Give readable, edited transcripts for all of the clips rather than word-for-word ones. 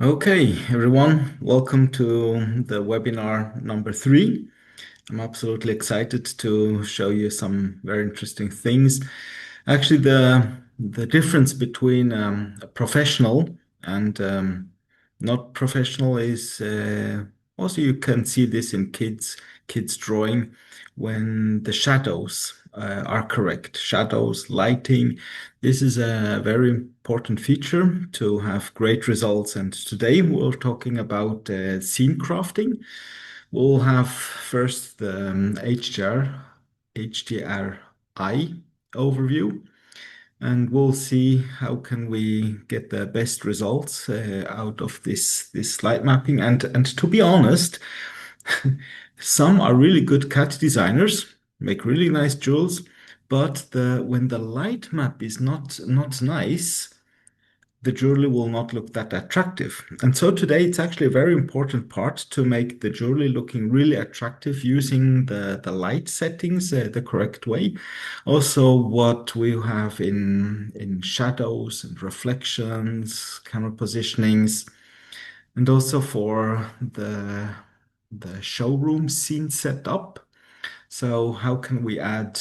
Okay, everyone, welcome to the webinar number 3. I'm absolutely excited to show you some very interesting things. Actually, the difference between a professional and not professional is also you can see this in kids drawing when the shadows are correct. Shadows, lighting. This is a very important feature to have great results. And today we're talking about scene crafting. We'll have first the HDRI overview, and we'll see how can we get the best results out of this light mapping. And to be honest, some are really good CAD designers, make really nice jewels, but the when the light map is not nice, the jewelry will not look that attractive. And so today it's actually a very important part to make the jewelry looking really attractive using the light settings the correct way. Also what we have in shadows and reflections, camera positionings, and also for the showroom scene setup. So how can we add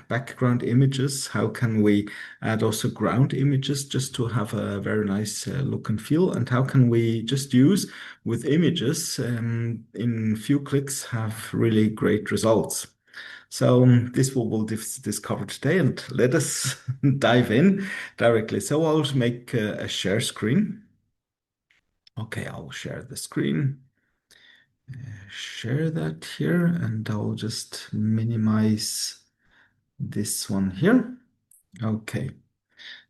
background images? How can we add also ground images just to have a very nice look and feel? And how can we just use with images in few clicks have really great results? So this we'll discover today, and let us dive in directly. So I'll make a share screen. Okay, I'll share the screen. Share that here, and I'll just minimize this one here. Okay,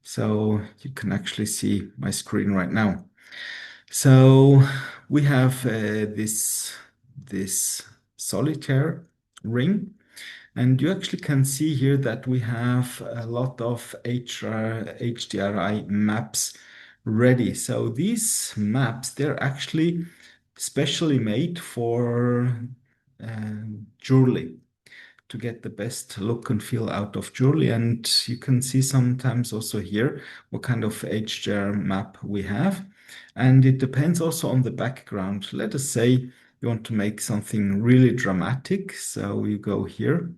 so you can actually see my screen right now. So we have this solitaire ring, and you actually can see here that we have a lot of HDRI maps ready. So these maps, they're actually specially made for jewelry to get the best look and feel out of jewelry. And you can see sometimes also here what kind of HDR map we have. And it depends also on the background. Let us say you want to make something really dramatic. So you go here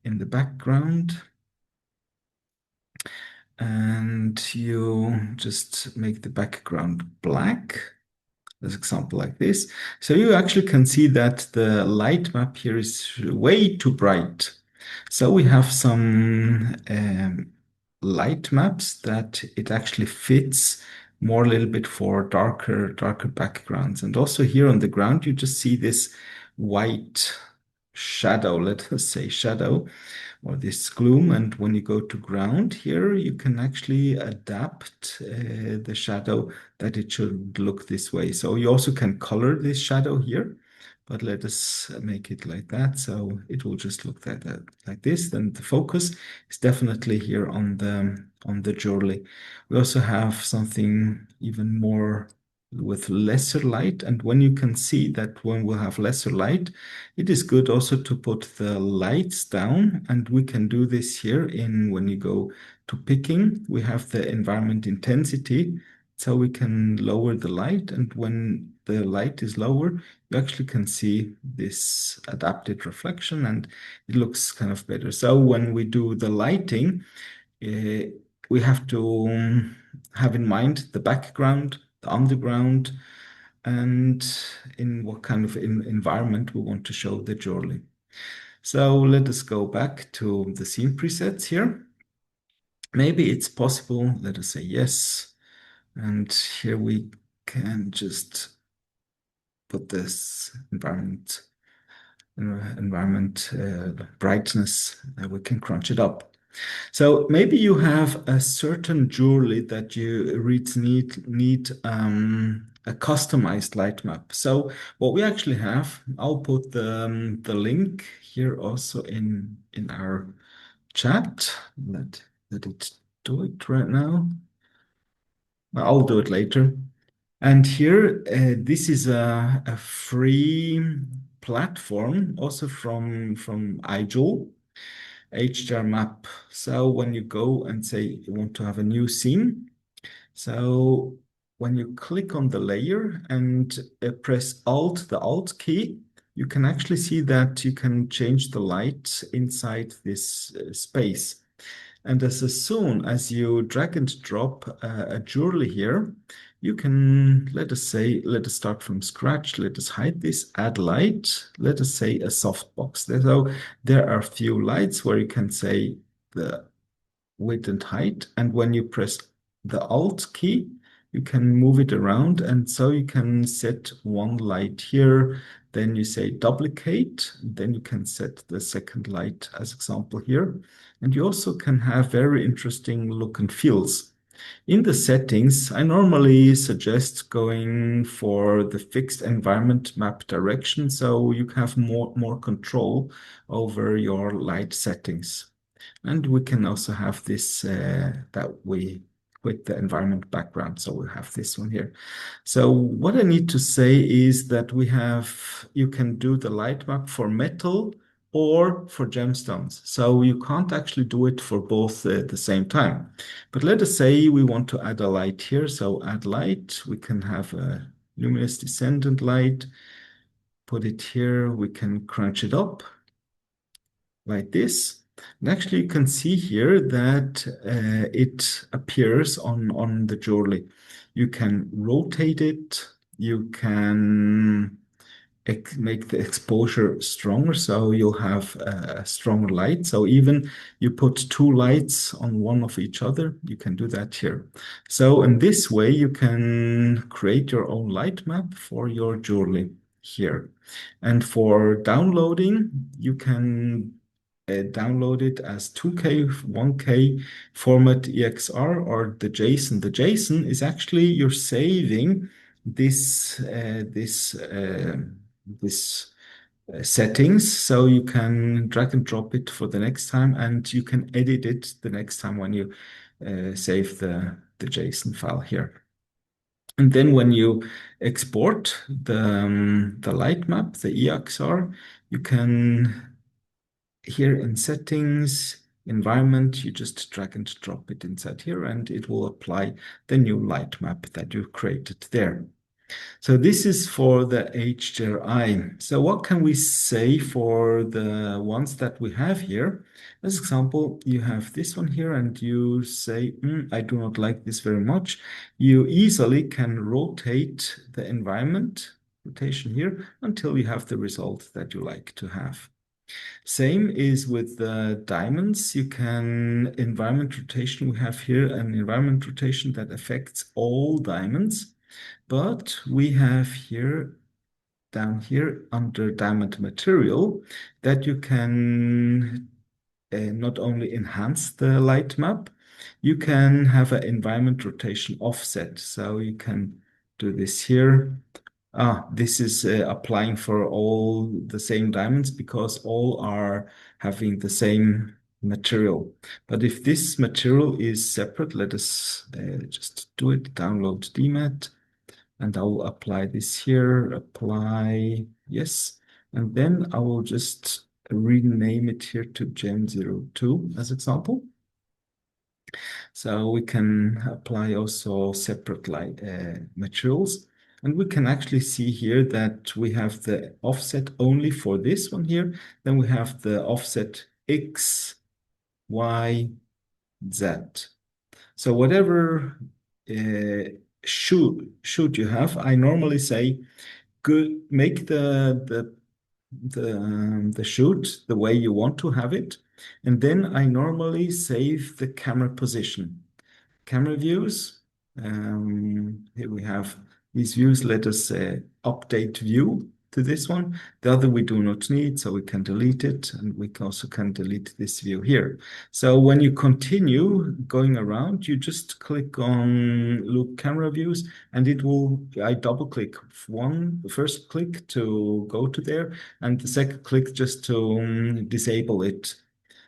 in the background and you just make the background black. As example like this. So you actually can see that the light map here is way too bright. So we have some light maps that it actually fits more a little bit for darker backgrounds. And also here on the ground, you just see this white shadow, let us say shadow, or this gloom. And when you go to ground here, you can actually adapt the shadow that it should look this way. So you also can color this shadow here, but let us make it like that. So it will just look like this. Then the focus is definitely here on the jewelry. We also have something even more with lesser light. And when you can see that when we have lesser light, it is good also to put the lights down. And we can do this here in when you go to picking, we have the environment intensity. So we can lower the light. And when the light is lower, you actually can see this adapted reflection and it looks kind of better. So when we do the lighting, we have to have in mind the background, the underground, and in what kind of environment we want to show the jewelry. So let us go back to the scene presets here. Maybe it's possible, let us say yes. And here we can just put this environment brightness, we can crunch it up. So maybe you have a certain jewelry that you need a customized light map. So what we actually have, I'll put the link here also in our chat. Let it do it right now. I'll do it later. And here, this is a free platform also from iJewel, HDR map. So when you go and say you want to have a new scene, so when you click on the layer and press Alt, the Alt key, you can actually see that you can change the light inside this space. And as soon as you drag and drop a jewelry here, you can, let us say, let us start from scratch. Let us hide this, add light. Let us say a softbox. So there are a few lights where you can say the width and height. And when you press the Alt key, you can move it around. And so you can set one light here. Then you say duplicate. Then you can set the second light as example here. And you also can have very interesting look and feels. In the settings, I normally suggest going for the fixed environment map direction so you have more control over your light settings. And we can also have this that we with the environment background. So we have this one here. So what I need to say is that you can do the light map for metal or for gemstones. So you can't actually do it for both at the same time. But let us say we want to add a light here. So add light, we can have a luminous descendant light, put it here, we can crunch it up like this. And actually, you can see here that it appears on the jewelry. You can rotate it. You can make the exposure stronger, so you'll have a stronger light. So even you put two lights on one of each other, you can do that here. So in this way, you can create your own light map for your jewelry here. And for downloading, you can download it as 2K, 1K format EXR or the JSON. The JSON is actually you're saving this settings, so you can drag and drop it for the next time, and you can edit it the next time when you save the JSON file here. And then when you export the light map, the EXR, you can here in settings, environment, you just drag and drop it inside here and it will apply the new light map that you created there. So this is for the HDRI. So what can we say for the ones that we have here? As example, you have this one here and you say, I do not like this very much. You easily can rotate the environment, rotation here, until you have the result that you like to have. Same is with the diamonds. You can environment rotation. We have here an environment rotation that affects all diamonds, but we have here down here under diamond material that you can not only enhance the light map, you can have an environment rotation offset. So you can do this here. This is applying for all the same diamonds because all are having the same material. But if this material is separate, let us just do it, download DMAT, and I will apply this here, apply, yes. And then I will just rename it here to Gem02 as example. So we can apply also separate light materials. And we can actually see here that we have the offset only for this one here. Then we have the offset X, Y, Z. So whatever shoot you have, I normally say, good, make the shoot the way you want to have it. And then I normally save the camera position. Camera views. Here we have these views. Let us update view to this one. The other we do not need, so we can delete it. And we also can delete this view here. So when you continue going around, you just click on look camera views and it will, I double click first click to go to there and the second click just to disable it.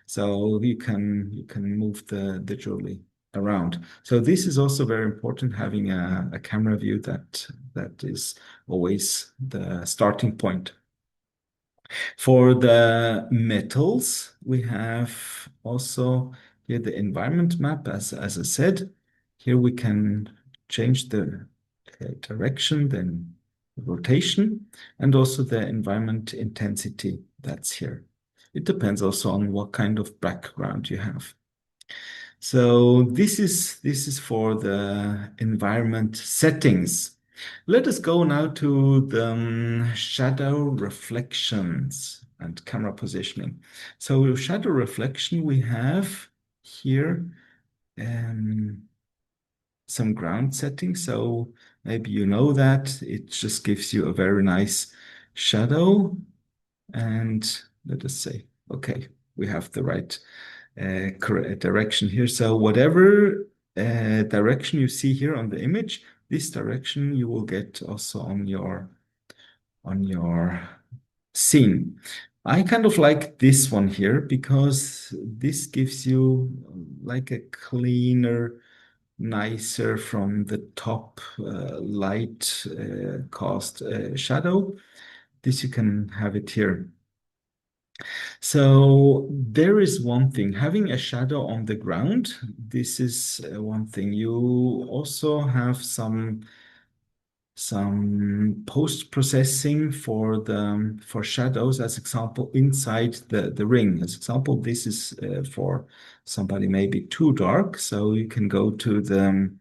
So you can move the jewelry around. So this is also very important, having a camera view that is always the starting point. For the metals, we have also here the environment map, as I said. Here we can change the direction, then rotation, and also the environment intensity that's here. It depends also on what kind of background you have. So this is for the environment settings. Let us go now to the shadow reflections and camera positioning. So shadow reflection, we have here some ground settings. So maybe you know that it just gives you a very nice shadow. And let us say, okay, we have the right correct direction here. So whatever direction you see here on the image, this direction you will get also on your scene. I kind of like this one here because this gives you like a cleaner, nicer from the top light cast shadow. This you can have it here. So there is one thing, having a shadow on the ground, this is one thing. You also have some post-processing for shadows, as example, inside the ring. As example, this is for somebody maybe too dark, so you can go to the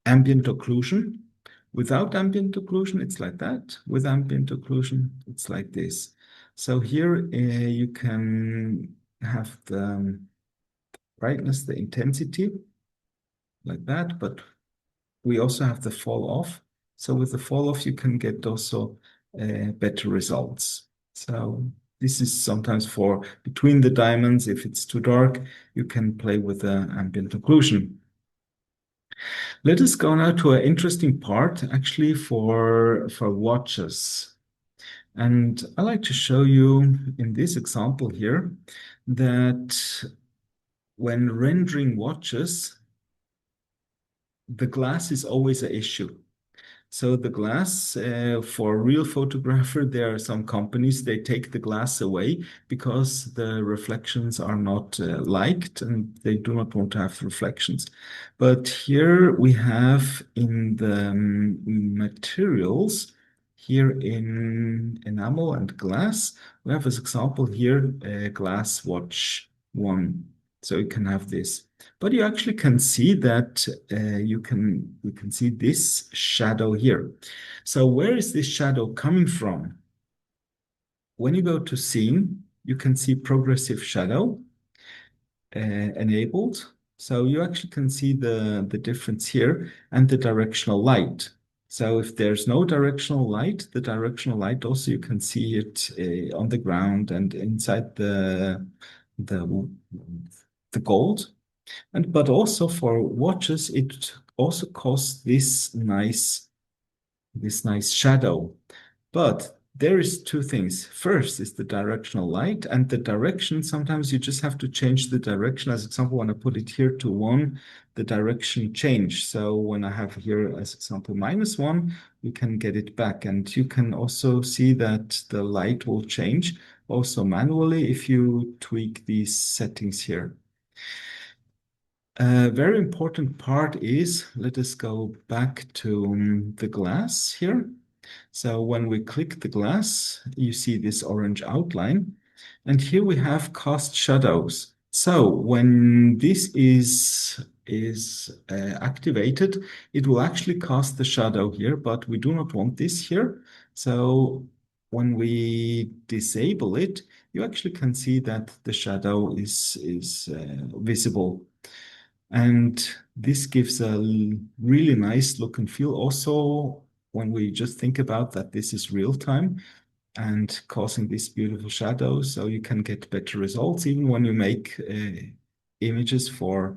ambient occlusion. Without ambient occlusion, it's like that. With ambient occlusion, it's like this. So here you can have the brightness, the intensity, like that, but we also have the fall off. So with the fall off, you can get also better results. So this is sometimes for between the diamonds. If it's too dark, you can play with the ambient occlusion. Let us go now to an interesting part, actually, for watches. And I like to show you in this example here that when rendering watches, the glass is always an issue. So the glass, for a real photographer, there are some companies, they take the glass away because the reflections are not liked and they do not want to have reflections. But here we have in the materials, here in enamel and glass, we have as example here a glass watch one. So you can have this. But you actually can see that you can see this shadow here. So where is this shadow coming from? When you go to scene, you can see progressive shadow enabled. So you actually can see the difference here and the directional light. So if there's no directional light, the directional light also you can see it on the ground and inside the gold. And but also for watches, it also costs this nice shadow. But there is two things. First is the directional light, and the direction. Sometimes you just have to change the direction. As example, when I put it here to 1, the direction change. So when I have here as example -1, we can get it back. And you can also see that the light will change also manually if you tweak these settings here. A very important part is, let us go back to the glass here. So when we click the glass, you see this orange outline. And here we have cast shadows. So when this is activated, it will actually cast the shadow here, but we do not want this here. So when we disable it, you actually can see that the shadow is visible. And this gives a really nice look and feel. Also, when we just think about that this is real time and causing this beautiful shadow, so you can get better results even when you make images for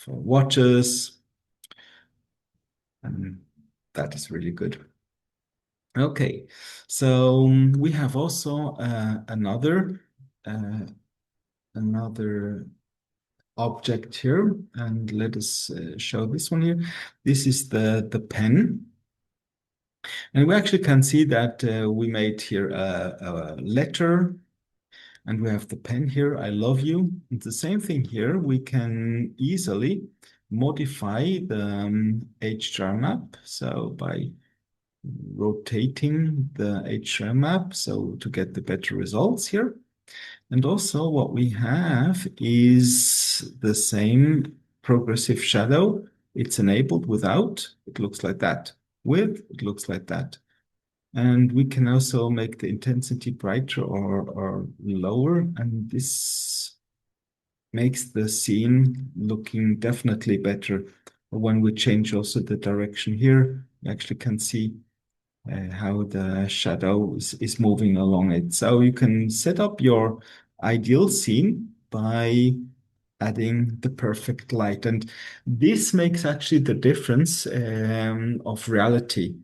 watches. And that is really good. Okay, so we have also another object here, and let us show this one here. This is the pen, and we actually can see that we made here a letter, And we have the pen here, I love you. And the same thing here, we can easily modify the HDR map. So by rotating the HDR map, so to get the better results here. And also what we have is the same progressive shadow. It's enabled without, it looks like that. With, it looks like that. And we can also make the intensity brighter or lower. And this makes the scene looking definitely better. When we change also the direction here, you actually can see how the shadow is moving along it. So you can set up your ideal scene by adding the perfect light. And this makes actually the difference of reality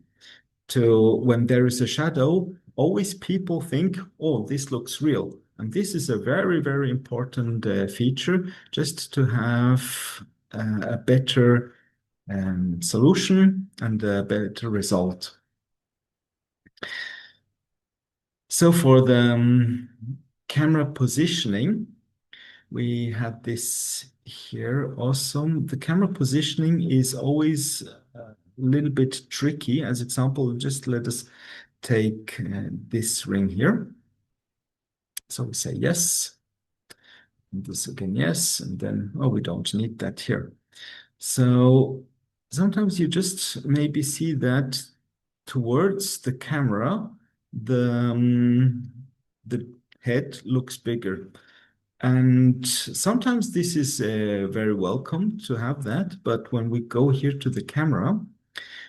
to when there is a shadow, always people think, oh, this looks real. And this is a very, very important feature just to have a better solution and a better result. So for the camera positioning, we have this here also. The camera positioning is always a little bit tricky. As example, just let us take this ring here. So we say yes, and this again yes, and then, oh, we don't need that here. So sometimes you just maybe see that towards the camera, the head looks bigger. And sometimes this is very welcome to have that, but when we go here to the camera,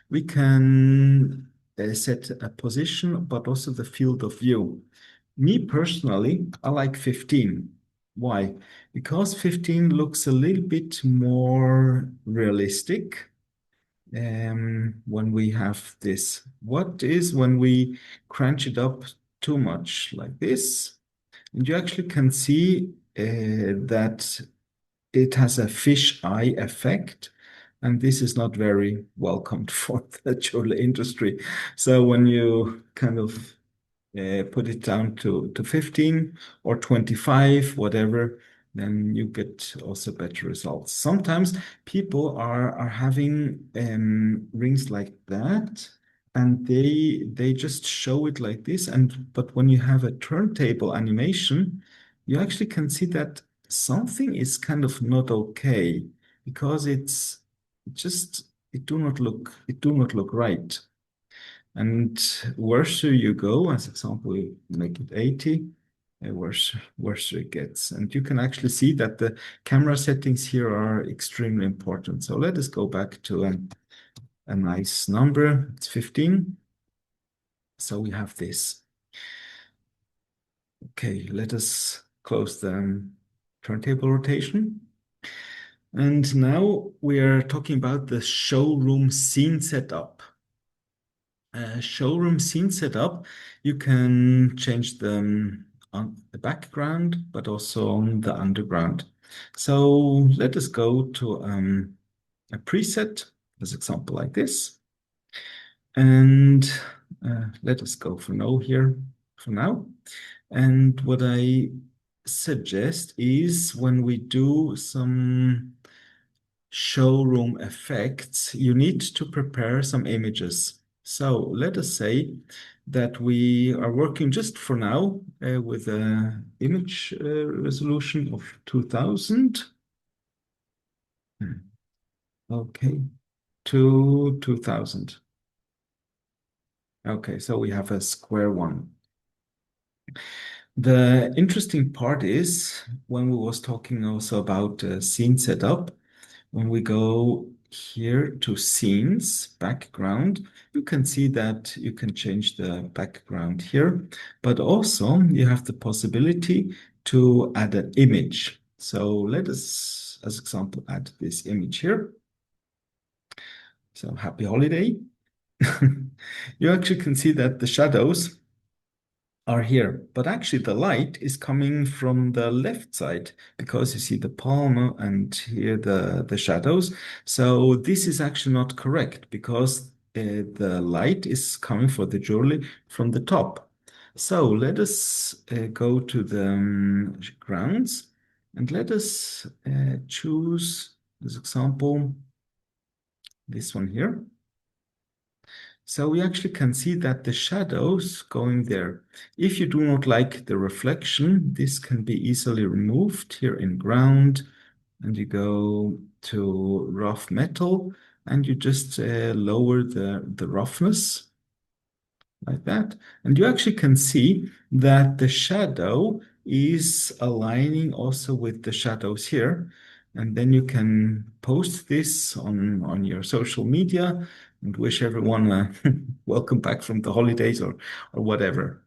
we can set a position, but also the field of view. Me personally, I like 15. Why? Because 15 looks a little bit more realistic when we have this. What is when we crunch it up too much like this? And you actually can see that it has a fish eye effect, and this is not very welcomed for the jewelry industry. So when you kind of put it down to 15 or 25, whatever, then you get also better results. Sometimes people are having rings like that, and they just show it like this. And but when you have a turntable animation, you actually can see that something is kind of not okay because it's just it do not look right. And worse you go, as example, we make it 80, worse it gets. And you can actually see that the camera settings here are extremely important. So let us go back to a nice number. It's 15. So we have this. Okay, let us close the turntable rotation. And now we are talking about the showroom scene setup. Showroom scene setup, you can change on the background, but also on the underground. So let us go to a preset, as example like this. And let us go for no here for now. And what I suggest is when we do some showroom effects, you need to prepare some images. So let us say that we are working just for now with an image resolution of 2000. Okay, to 2000. Okay, so we have a square one. The interesting part is when we was talking also about scene setup, when we go here to scenes, background, you can see that you can change the background here, but also you have the possibility to add an image. So let us, as example, add this image here. So happy holiday. You actually can see that the shadows are here, but actually the light is coming from the left side because you see the palm and here the shadows. So this is actually not correct because the light is coming for the jewelry from the top. So let us go to the grounds and let us choose this example, this one here. So we actually can see that the shadows going there. If you do not like the reflection, this can be easily removed here in ground, and you go to rough metal and you just lower the roughness like that. And you actually can see that the shadow is aligning also with the shadows here. And then you can post this on your social media and wish everyone a welcome back from the holidays or whatever.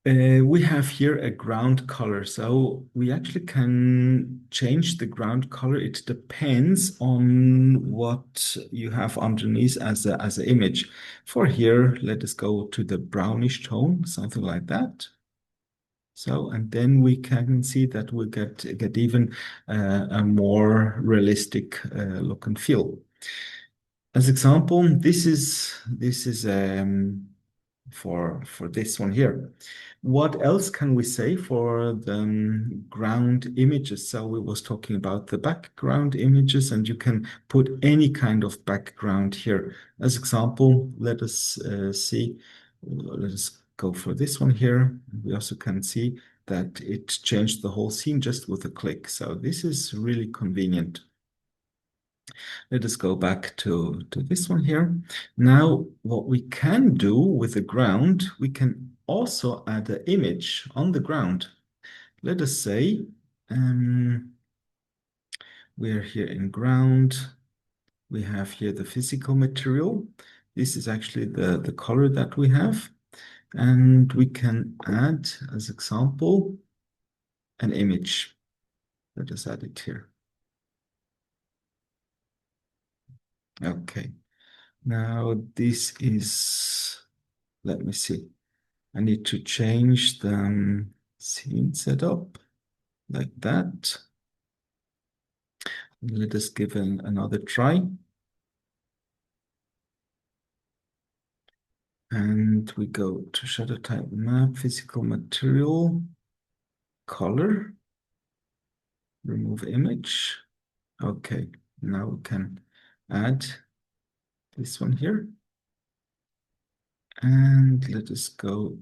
We have here a ground color. So we actually can change the ground color. It depends on what you have underneath as an image. For here, let us go to the brownish tone, something like that. So, and then we can see that we get even a more realistic look and feel. As example, this is for this one here. What else can we say for the ground images? So we was talking about the background images, and you can put any kind of background here. As example, let us see. Let us go for this one here. We also can see that it changed the whole scene just with a click. So this is really convenient. Let us go back to this one here. Now, what we can do with the ground, we can also add an image on the ground. Let us say we're here in ground. We have here the physical material. This is actually the color that we have. And we can add, as example, an image. Let us add it here. Okay. Now this is, let me see. I need to change the scene setup like that. Let us give another try. And we go to shadow type map, physical material, color, remove image. Okay, now we can add this one here. And let us go.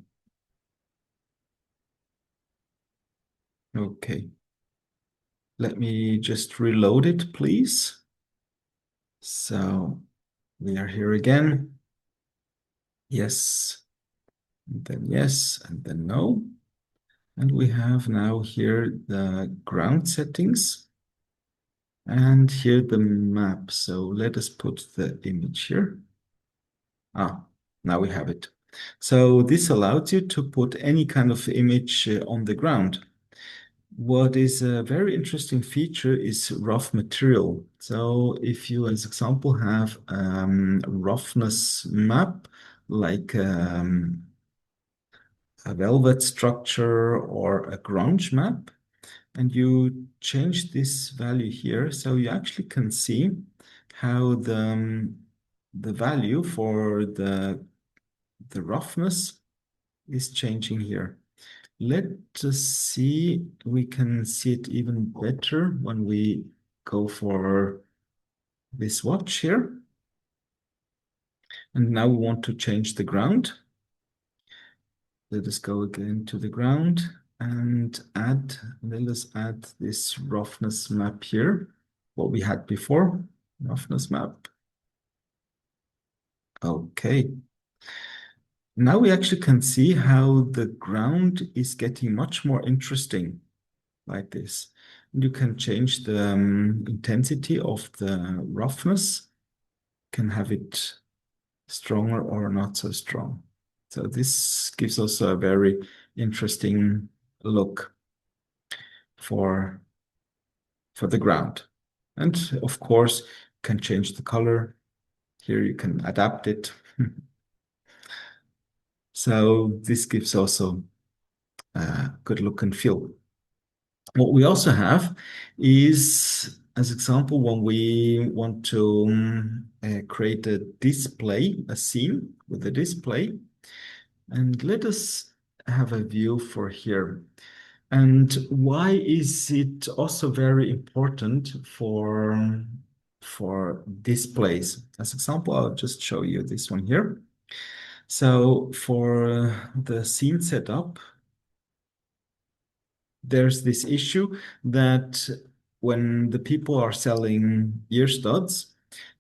Okay. Let me just reload it, please. So we are here again. Yes, and then yes, and then no. And we have now here the ground settings and here the map. So let us put the image here. Now we have it. So this allows you to put any kind of image on the ground. What is a very interesting feature is rough material. So if you, as example, have roughness map, like a velvet structure or a grunge map, and you change this value here, so you actually can see how the value for the roughness is changing here. Let us see, we can see it even better when we go for this watch here. And now we want to change the ground. Let us go again to the ground and let us add this roughness map here, what we had before, roughness map. Okay. Now we actually can see how the ground is getting much more interesting like this. And you can change the intensity of the roughness, can have it stronger or not so strong. So this gives us a very interesting look for the ground. And of course, can change the color. Here you can adapt it. So this gives also a good look and feel. What we also have is, as example, when we want to create a display, a scene with a display, And let us have a view for here. And why is it also very important for displays? As example, I'll just show you this one here. So for the scene setup, there's this issue that when the people are selling ear studs,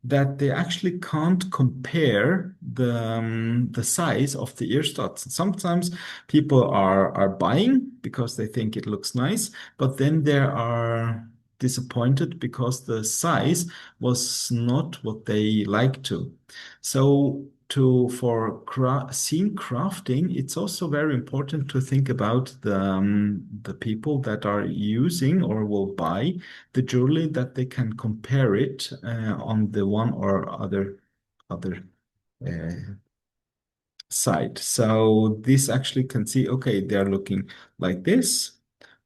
that they actually can't compare the size of the ear studs. Sometimes people are buying because they think it looks nice, but then they are disappointed because the size was not what they like to. So for scene crafting, it's also very important to think about the people that are using or will buy the jewelry, that they can compare it on the one or other uh, side. So this actually can see, okay, they're looking like this,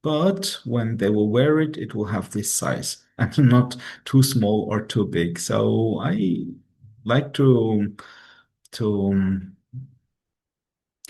but when they will wear it, it will have this size and not too small or too big. So I like to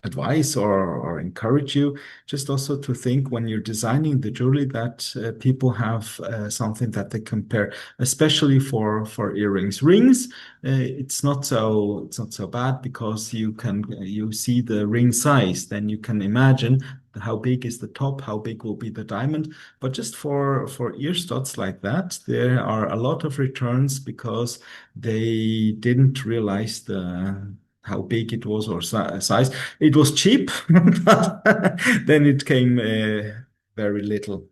advise or encourage you just also to think when you're designing the jewelry that people have something that they compare, especially for earrings. Rings, it's not so bad because you see the ring size, then you can imagine how big is the top, how big will be the diamond. But just for ear studs like that, there are a lot of returns because they didn't realize the how big it was or size. It was cheap, but then it came very little.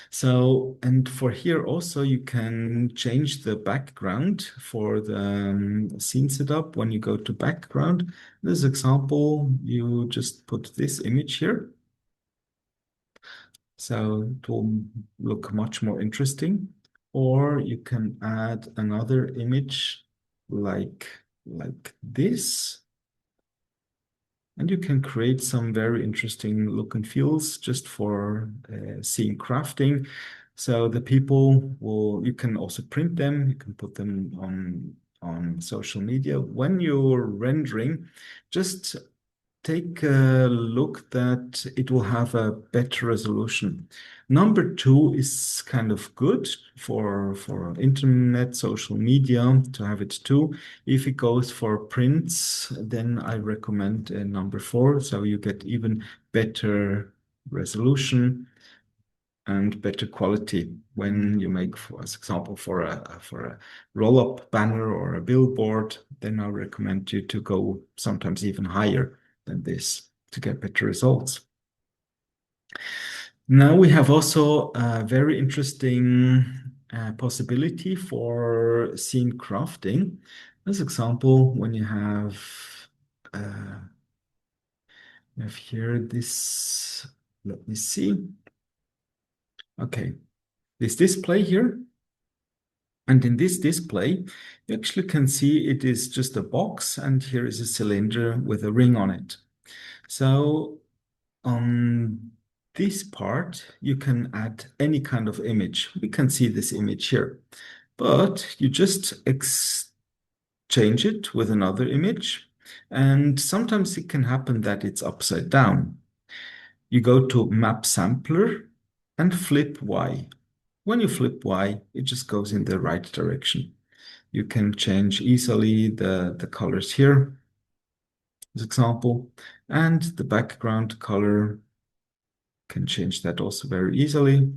So, and for here also, you can change the background for the scene setup. When you go to background, this example, you just put this image here. So it will look much more interesting. Or you can add another image like this. And you can create some very interesting look and feels just for scene crafting. So the people will, you can also print them, you can put them on social media. When you're rendering, just take a look that it will have a better resolution. Number two is kind of good for internet, social media to have it too. If it goes for prints, then I recommend number four, so you get even better resolution and better quality when you make, for example, for a roll-up banner or a billboard, then I recommend you to go sometimes even higher than this to get better results. Now we have also a very interesting possibility for scene crafting. As example, when uh, you have here this, let me see. Okay, this display here. And in this display, you actually can see it is just a box, and here is a cylinder with a ring on it. So on this part, you can add any kind of image. We can see this image here, but you just exchange it with another image. And sometimes it can happen that it's upside down. You go to Map Sampler and flip Y. When you flip Y, it just goes in the right direction. You can change easily the colors here, as example, and the background color can change that also very easily,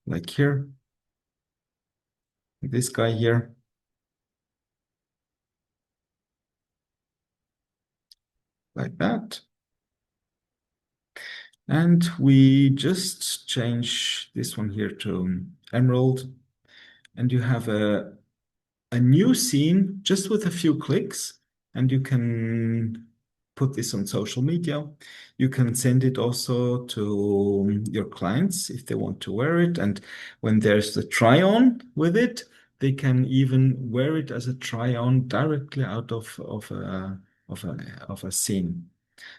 like here, this guy here, like that. And we just change this one here to emerald, and you have a new scene just with a few clicks, and you can put this on social media. You can send it also to your clients if they want to wear it. And when there's the try on with it, they can even wear it as a try on directly out of a scene.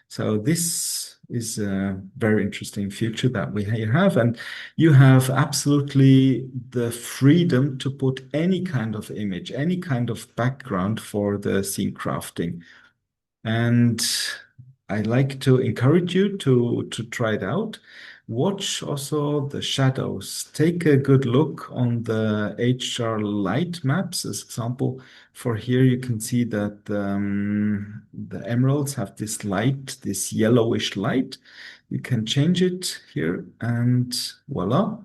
So this is a very interesting future that we have, and you have absolutely the freedom to put any kind of image, any kind of background for the scene crafting. And I like to encourage you to try it out. Watch also the shadows. Take a good look on the HDR light maps. As example, for here you can see that the emeralds have this light, this yellowish light. You can change it here, and voila,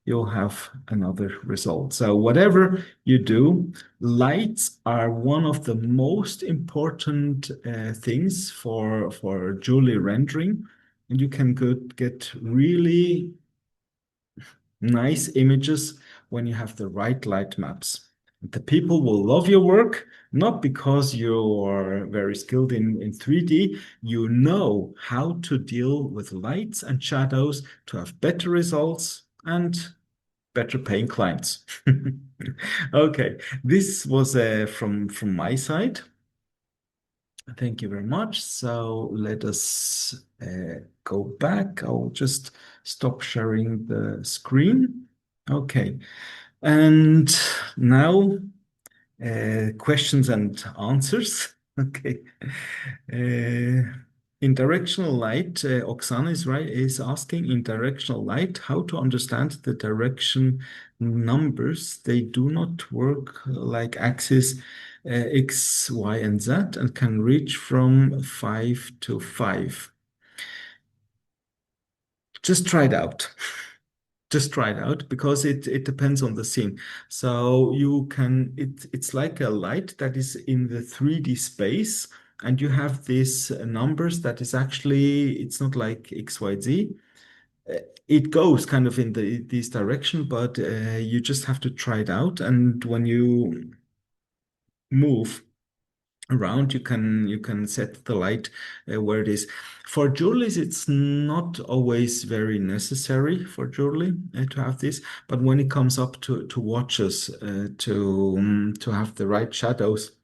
you'll have another result. So whatever you do, lights are one of the most important things for jewelry rendering, and you can get really nice images when you have the right light maps. The people will love your work, not because you're very skilled in 3D. You know how to deal with lights and shadows to have better results and better paying clients. Okay, this was from my side. Thank you very much. So let us go back. I'll just stop sharing the screen. Okay, and now questions and answers. Okay. Uh, in directional light, Oksana is asking in directional light how to understand the direction numbers. They do not work like axis X, Y, and Z and can reach from 5 to 5. Just try it out. Just try it out because it depends on the scene. So you can it's like a light that is in the 3D space, and you have these numbers that is actually it's not like XYZ. Uh, It goes kind of in this direction, but you just have to try it out. And when you move around, you can set the light where it is. For jewelries, it's not always very necessary for jewelry to have this, but when it comes up to watches, to have the right shadows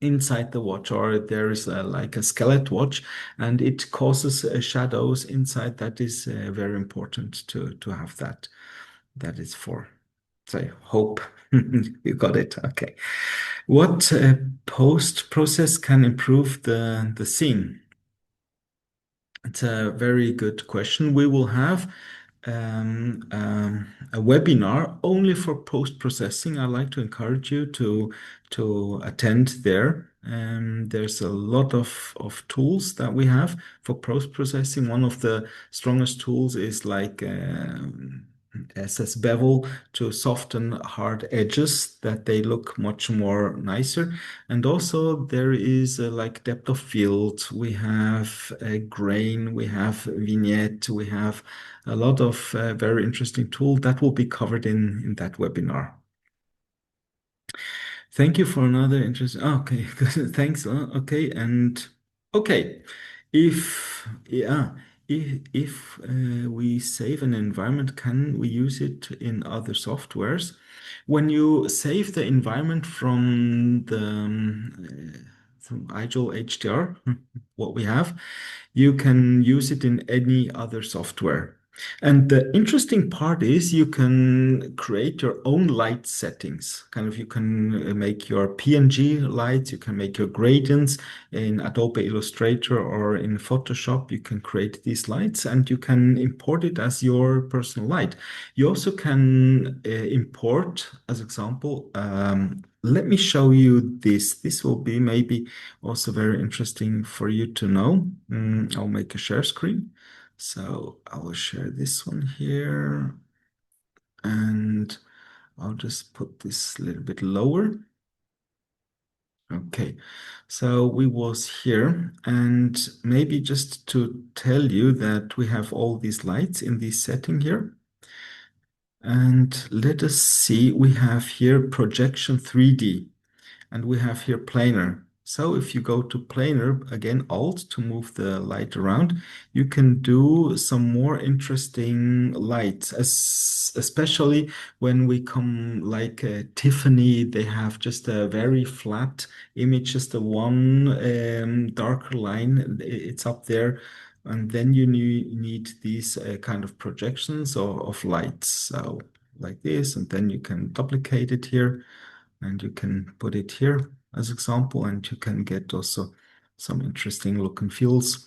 inside the watch, or there is like a skeleton watch and it causes shadows inside, that is very important to have that. That is for, so I hope you got it. Okay. What post process can improve the scene? It's a very good question. We will have a webinar only for post processing. I'd like to encourage you to attend there. There's a lot of tools that we have for post processing. One of the strongest tools is like SS bevel to soften hard edges that they look much more nicer. And also there is like depth of field, we have a grain, we have vignette, we have a lot of very interesting tool that will be covered in that webinar. Thank you for another interesting. Okay, good. Thanks. Okay, and okay, if yeah, if we save an environment, can we use it in other softwares? When you save the environment from the from iJewel HDR, what we have, you can use it in any other software. And the interesting part is you can create your own light settings. Kind of you can make your PNG lights, you can make your gradients in Adobe Illustrator or in Photoshop. You can create these lights and you can import it as your personal light. You also can import, as example, let me show you this. This will be maybe also very interesting for you to know. I'll make a share screen. So I will share this one here and I'll just put this a little bit lower. Okay, so we was here and maybe just to tell you that we have all these lights in this setting here. And let us see, we have here projection 3D. And we have here planar. So if you go to planar, again, Alt to move the light around, you can do some more interesting lights, especially when we come like Tiffany, they have just a very flat image, just a one darker line, it's up there. And then you need these kind of projections of lights. So like this, and then you can duplicate it here and you can put it here as example, and you can get also some interesting look and feels.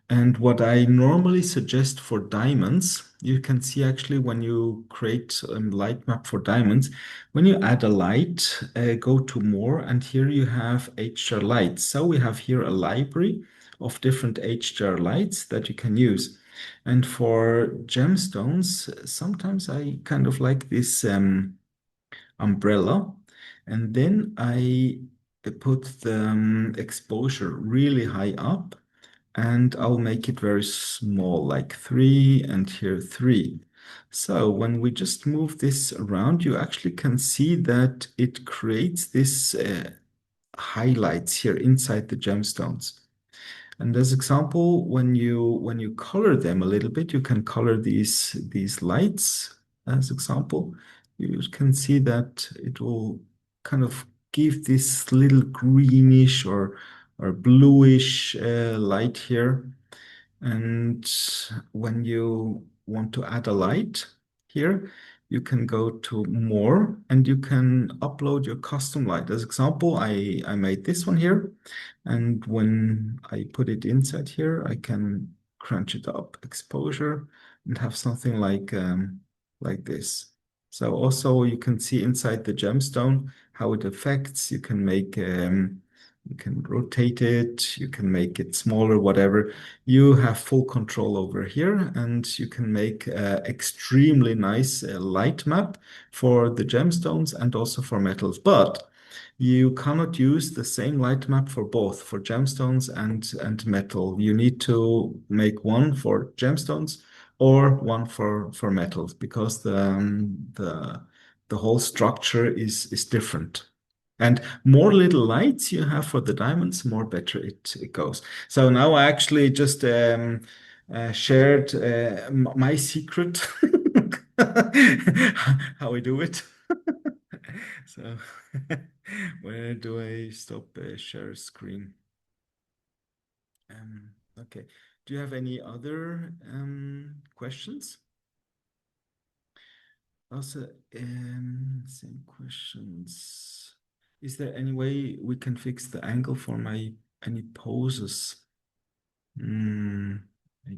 And what I normally suggest for diamonds, you can see actually when you create a light map for diamonds, when you add a light, go to more, and here you have HDR lights. So we have here a library of different HDR lights that you can use. And for gemstones, sometimes I kind of like this umbrella, and then I put the exposure really high up, and I'll make it very small, like 3 and here 3. So when we just move this around, you actually can see that it creates this highlights here inside the gemstones. And as example, when you color them a little bit, you can color these lights as example. You can see that it will kind of give this little greenish or bluish light here. And when you want to add a light here, you can go to more and you can upload your custom light. As example, I made this one here. And when I put it inside here, I can crunch it up, exposure, and have something like this. So also you can see inside the gemstone how it affects. You can rotate it, you can make it smaller, whatever. You have full control over here, and you can make an extremely nice light map for the gemstones and also for metals. But you cannot use the same light map for both, for gemstones and metal. You need to make one for gemstones or one for metals because the whole structure is different. And more little lights you have for the diamonds, more better it goes. So now I actually just shared my secret, how I do it. So where do I stop share screen? Okay. Do you have any other questions? Also, same questions. Is there any way we can fix the angle for my any poses? I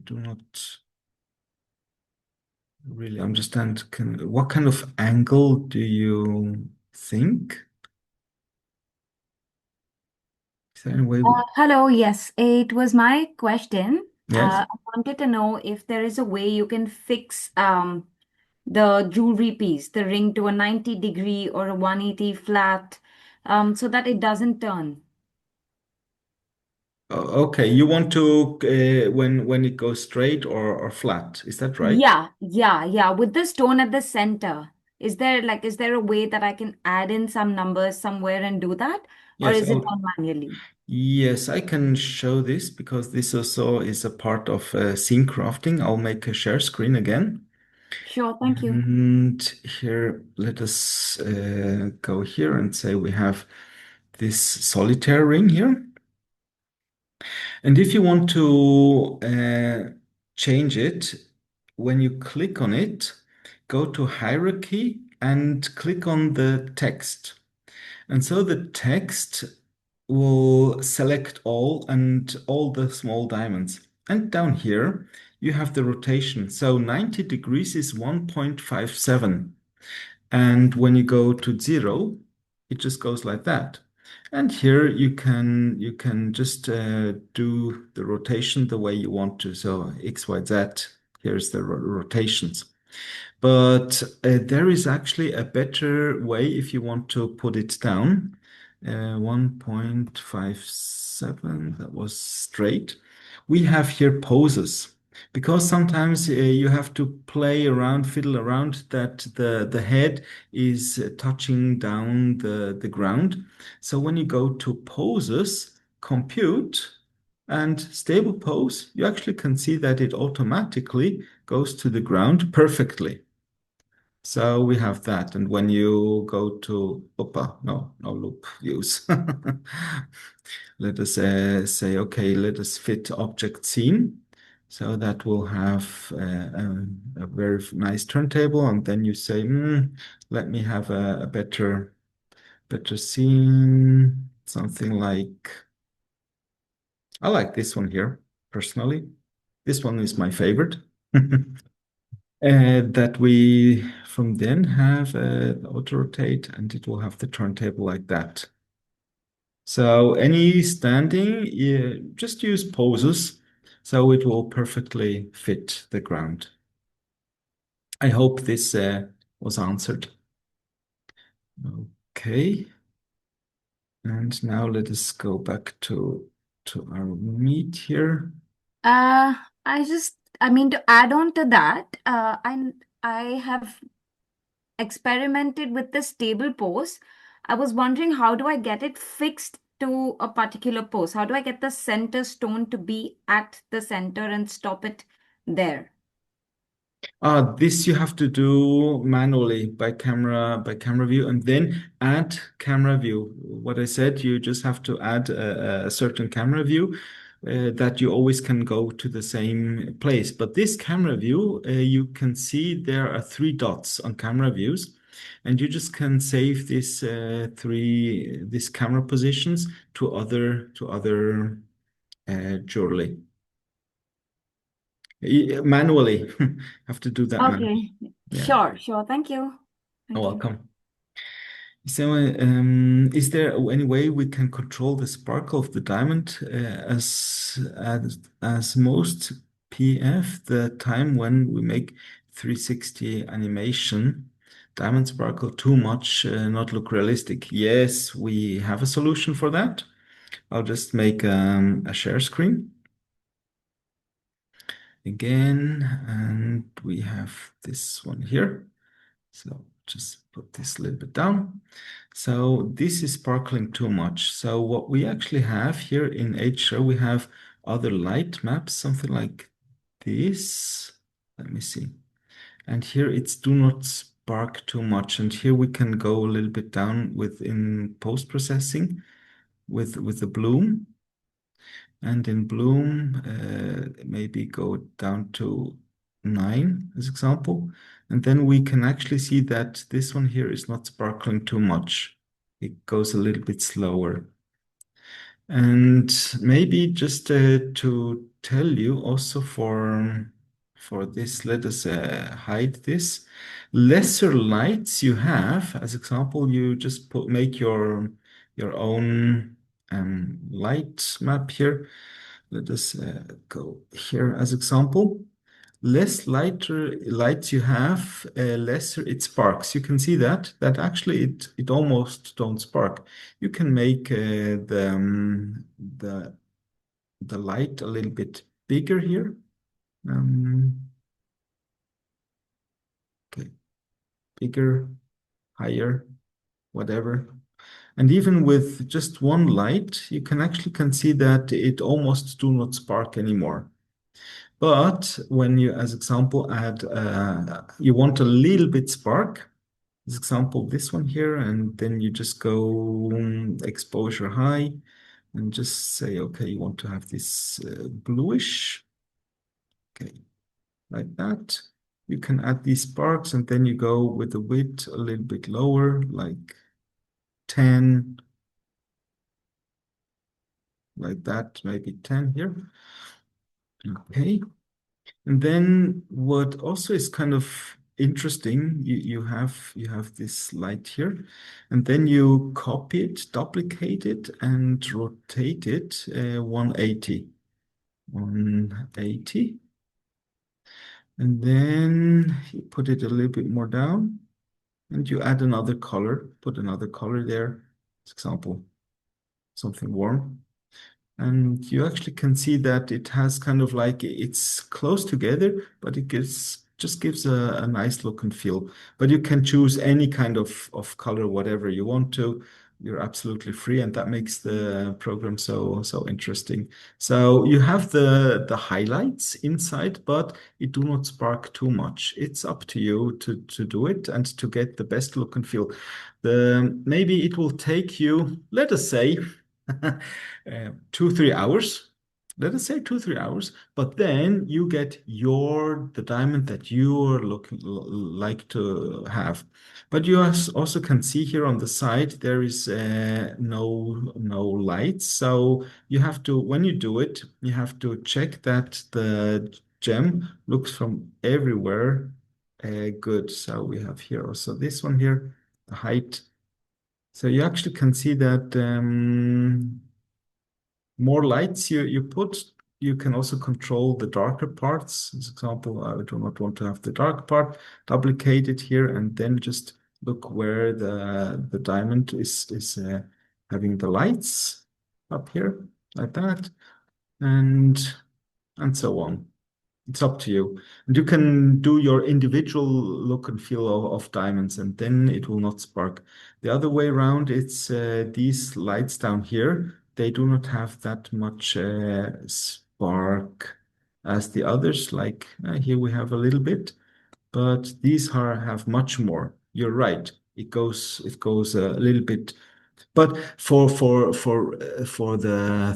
do not really understand. What kind of angle do you think? Is there any way we, Hello, yes, it was my question. yes? I wanted to know if there is a way you can fix the jewelry piece, the ring to a 90-degree or a 180 flat, so that it doesn't turn. Okay, you want to when it goes straight or flat, is that right? Yeah, yeah, yeah. With the stone at the center, is there a way that I can add in some numbers somewhere and do that, or Yes, is it done manually? yes, I can show this because this also is a part of scene crafting. I'll make a share screen again. Sure, thank you. And here, let us go here and say we have this solitaire ring here. And if you want to change it, when you click on it, go to hierarchy and click on the text. And so the text will select all and all the small diamonds. And down here, you have the rotation. So 90 degrees is 1.57. And when you go to 0, it just goes like that. And here you can just do the rotation the way you want to. So X, Y, Z, here's the rotations. But there is actually a better way if you want to put it down. 1.57, that was straight. We have here poses because sometimes you have to play around, fiddle around that the head is touching down the ground. So when you go to poses, compute, and stable pose, you actually can see that it automatically goes to the ground perfectly. So we have that. And when you go to, opa, no loop views. Let us say, okay, let us fit object scene. So that will have a very nice turntable. And then you say, let me have a better scene, something like I like this one here, personally. This one is my favorite. That we from then have auto rotate and it will have the turntable like that. So any standing, just use poses so it will perfectly fit the ground. I hope this was answered. Okay, and now let us go back to our meet here. Uh, I mean, to add on to that, I have experimented with the stable pose. I was wondering, how do I get it fixed to a particular pose? How do I get the center stone to be at the center and stop it there? This you have to do manually by camera view, and then add camera view. What I said, you just have to add a certain camera view that you always can go to the same place. But this camera view, you can see there are three dots on camera views, and you just can save these camera positions to other jewelry. Manually, have to do that manually. Okay, Yeah. sure. Thank you. You're Thank you. welcome. So, is there any way we can control the sparkle of the diamond as most PF, the time when we make 360 animation, diamond sparkle too much, not look realistic? Yes, we have a solution for that. I'll just make a share screen again, and we have this one here. So just put this a little bit down. So this is sparkling too much. So what we actually have here in HDR, we have other light maps, something like this. Let me see. And here it's do not spark too much. And here we can go a little bit down within post-processing with the bloom. And in bloom, maybe go down to 9 as example. And then we can actually see that this one here is not sparkling too much. It goes a little bit slower. And maybe just to tell you also for this, let us hide this. Lesser lights you have, as example, you just make your own light map here. Let us go here as example. Less lighter lights you have, lesser it sparks. You can see that actually it almost don't spark. You can make the light a little bit bigger here. Okay, bigger, higher, whatever. And even with just one light, you can see that it almost do not spark anymore. But when you, as example, add, you want a little bit spark, as example, this one here, and then you just go exposure high and just say, okay, you want to have this bluish, okay, like that. You can add these sparks and then you go with the width a little bit lower, like 10, like that, maybe 10 here. Okay. And then what also is kind of interesting, you have this light here, and then you copy it, duplicate it, and rotate it 180. 180. And then you put it a little bit more down, and you add another color, put another color there. For example, something warm. And you actually can see that it has kind of like it's close together, but it just gives a nice look and feel. But you can choose any kind of color, whatever you want to. You're absolutely free, and that makes the program so interesting. So you have the highlights inside, but it do not spark too much. It's up to you to do it and to get the best look and feel. Maybe it will take you, let us say, 2, 3 hours let us say 2-3 hours, but then you get the diamond that you are looking like to have. But you also can see here on the side there is no lights. So you have to, when you do it, you have to check that the gem looks from everywhere good. So we have here also this one here, the height. So you actually can see that more lights you put, you can also control the darker parts. For example, I do not want to have the dark part, duplicate it here, and then just look where the diamond is having the lights up here, like that, and so on. It's up to you. And you can do your individual look and feel of diamonds, and then it will not spark. The other way around, it's these lights down here. They do not have that much spark as the others. Like here we have a little bit, but these have much more. You're right. It goes a little bit, but for the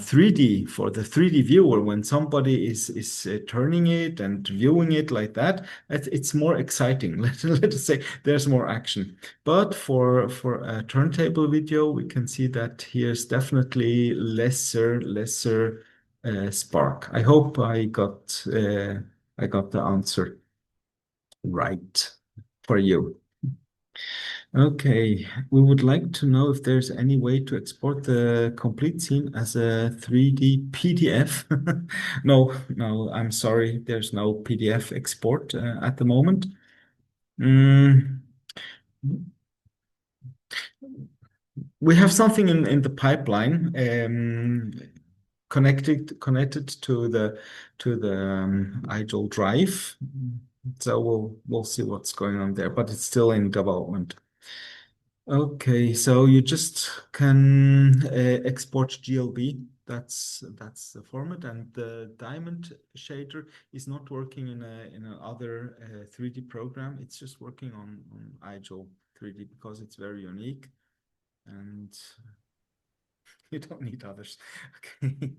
3D viewer, when somebody is turning it and viewing it like that, it's more exciting. Let us say there's more action. But for a turntable video, we can see that here's definitely lesser spark. I hope I got the answer right for you. Okay, we would like to know if there's any way to export the complete scene as a 3D PDF. No, I'm sorry, there's no PDF export at the moment. Mm, we have something in the pipeline connected to the iJewel Drive. So we'll see what's going on there, but it's still in development. Okay, so you just can export GLB. That's the format, and the diamond shader is not working in another 3D program. It's just working on iJewel 3D because it's very unique, and you don't need others. Okay.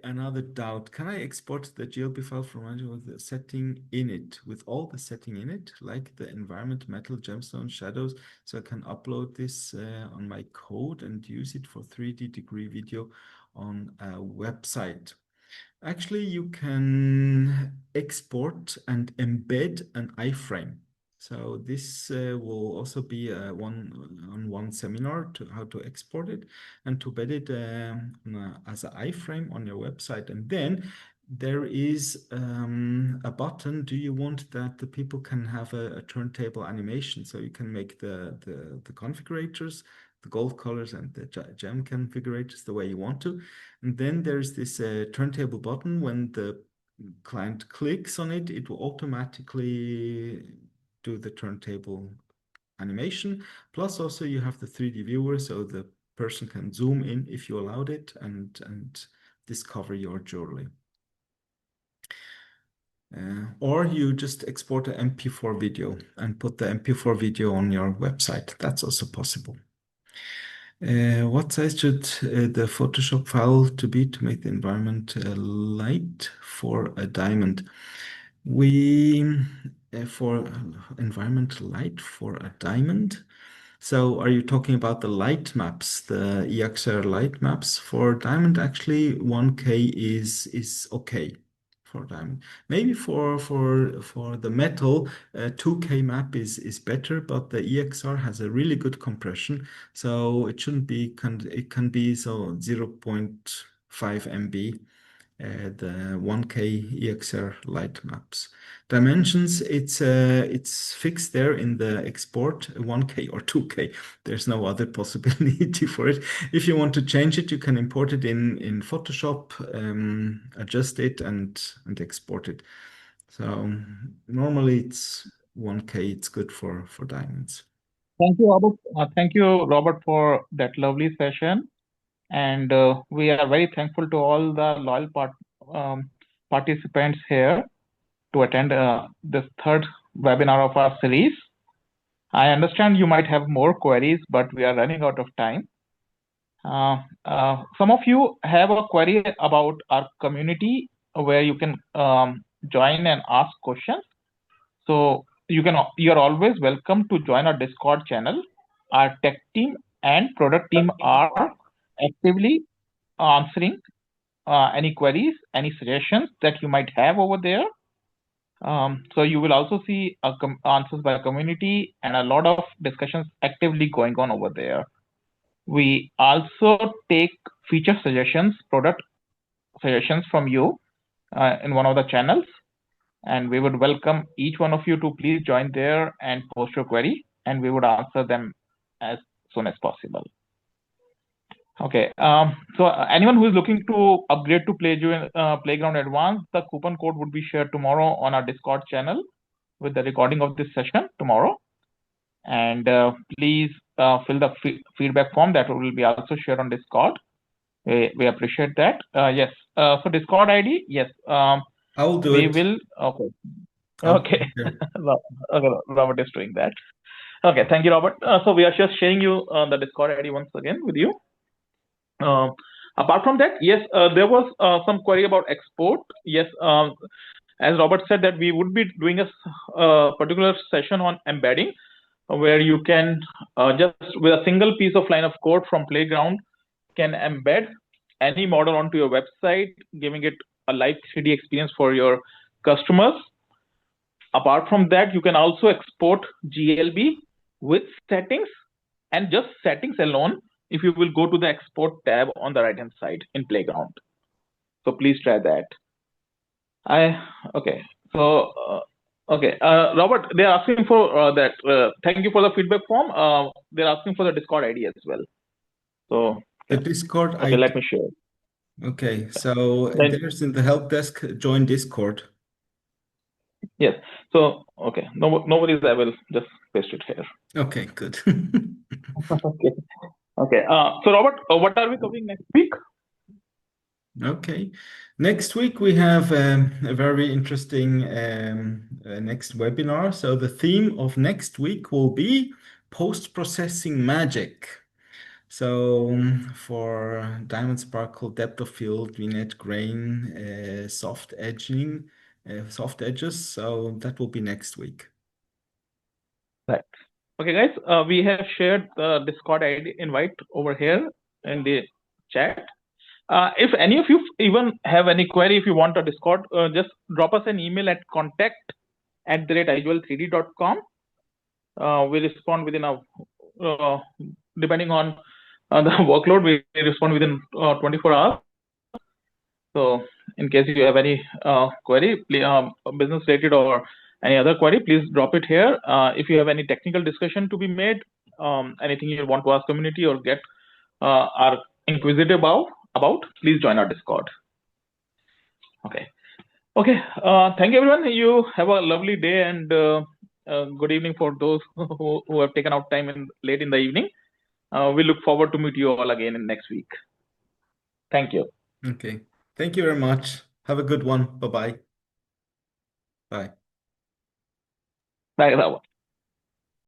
Another doubt. Can I export the GLB file from iJewel with the setting in it, with all the setting in it, like the environment, metal, gemstone, shadows, so I can upload this on my code and use it for 3D degree video on a website? Actually, you can export and embed an iframe. So this will also be one seminar to how to export it and to embed it as an iframe on your website. And then there is a button. Do you want that the people can have a turntable animation? So you can make the configurators, the gold colors and the gem configurators the way you want to. And then there's this turntable button. When the client clicks on it, it will automatically do the turntable animation. Plus also you have the 3D viewer, so the person can zoom in if you allowed it and discover your jewelry. Or you just export an MP4 video and put the MP4 video on your website. That's also possible. What size should the Photoshop file to be to make the environment light for a diamond? We for environment light for a diamond. So are you talking about the light maps, the EXR light maps for diamond? Actually, 1K is okay for diamond. Maybe for the metal, 2K map is better, but the EXR has a really good compression, so it shouldn't be it can be so 0.5 MB. The 1K EXR light maps. Dimensions, it's fixed there in the export 1K or 2K. There's no other possibility for it. If you want to change it, you can import it in Photoshop, adjust it and export it. So normally it's 1K, it's good for diamonds. Thank you, Robert. Thank you, Robert, for that lovely session. And we are very thankful to all the loyal participants here to attend this third webinar of our series. I understand you might have more queries, but we are running out of time. Some of you have a query about our community where you can join and ask questions. So you're always welcome to join our Discord channel. Our tech team and product team are actively answering any queries, any suggestions that you might have over there. So you will also see answers by community and a lot of discussions actively going on over there. We also take feature suggestions, product suggestions from you in one of the channels, and we would welcome each one of you to please join there and post your query, and we would answer them as soon as possible. Okay, so anyone who is looking to upgrade to Playground Advanced, the coupon code would be shared tomorrow on our Discord channel with the recording of this session tomorrow. And please fill the feedback form that will be also shared on Discord. We appreciate that. Yes. So Discord ID, yes. I will do we it. will. Okay. I'll Okay. do it. Okay. Robert is doing that. Okay. Thank you, Robert. So we are just sharing you the Discord ID once again with you. Apart from that, yes, there was some query about export. Yes, as Robert said that we would be doing a particular session on embedding, where you can just with a single piece of line of code from Playground can embed any model onto your website, giving it a live 3D experience for your customers. Apart from that, you can also export GLB with settings and just settings alone if you will go to the export tab on the right hand side in Playground. So please try that. Okay. So okay, Robert, they're asking for that. Thank you for the feedback form. They're asking for the Discord ID as well. So The Discord okay, ID. let me share. Okay, so Then, there's in the help desk, join Discord. yes. So okay, no worries. I will just paste it here. Okay, good. Okay. Okay. So Robert, what are we covering next week? Okay. Next week we have a very interesting next webinar. So the theme of next week will be post-processing magic. So for diamond sparkle, depth of field, vignette grain, soft edging, soft edges. So that will be next week. Right. Okay, guys, we have shared the Discord ID invite over here in the chat. If any of you even have any query, if you want a Discord, just drop us an email at contact@iJewel3D.com. We respond within depending on the workload, we respond within 24 hours. So in case you have any query, business related or any other query, please drop it here. If you have any technical discussion to be made, anything you want to ask community or get are inquisitive about, please join our Discord. Okay. Okay. Thank you, everyone. You have a lovely day and good evening for those who have taken out time late in the evening. We look forward to meet you all again in next week. Thank you. Okay. Thank you very much. Have a good one. Bye-bye. Bye. Bye.